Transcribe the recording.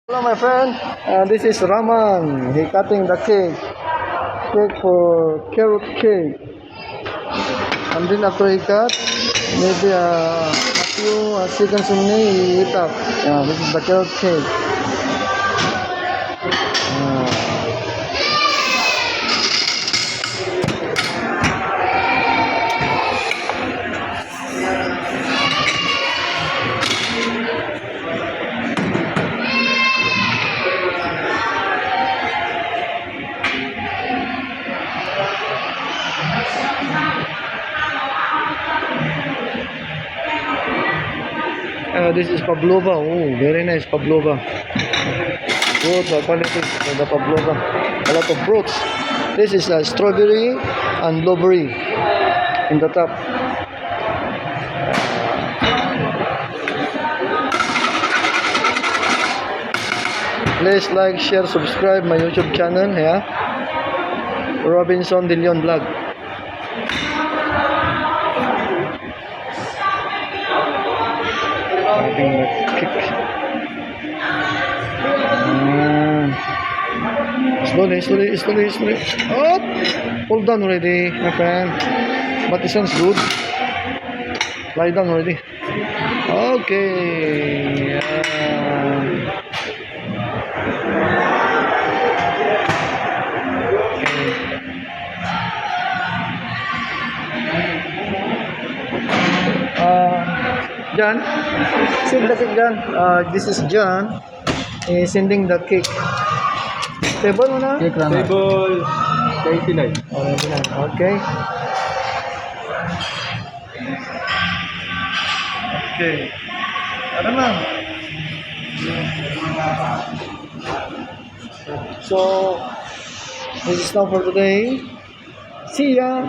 Hello my friend, this is Raman. He cutting the cake for carrot cake. And then after he cut, maybe a few seconds only he eat up. This is the carrot cake. This is pavlova. Oh, very nice pavlova. Good quality for the pavlova. A lot of fruits. This is strawberry and blueberry in the top. Please like, share, subscribe my YouTube channel. Yeah, Robinson De Leon Vlog. Having the kick. Slowly. Oh, hold down already, my friend. But it sounds good. Lie down already. Okay. John, send the cake, John. This is John. Sending the cake. Table mo na? Cake lang. Table 99. Okay. Okay. Ano na? So, this is all for today. See ya!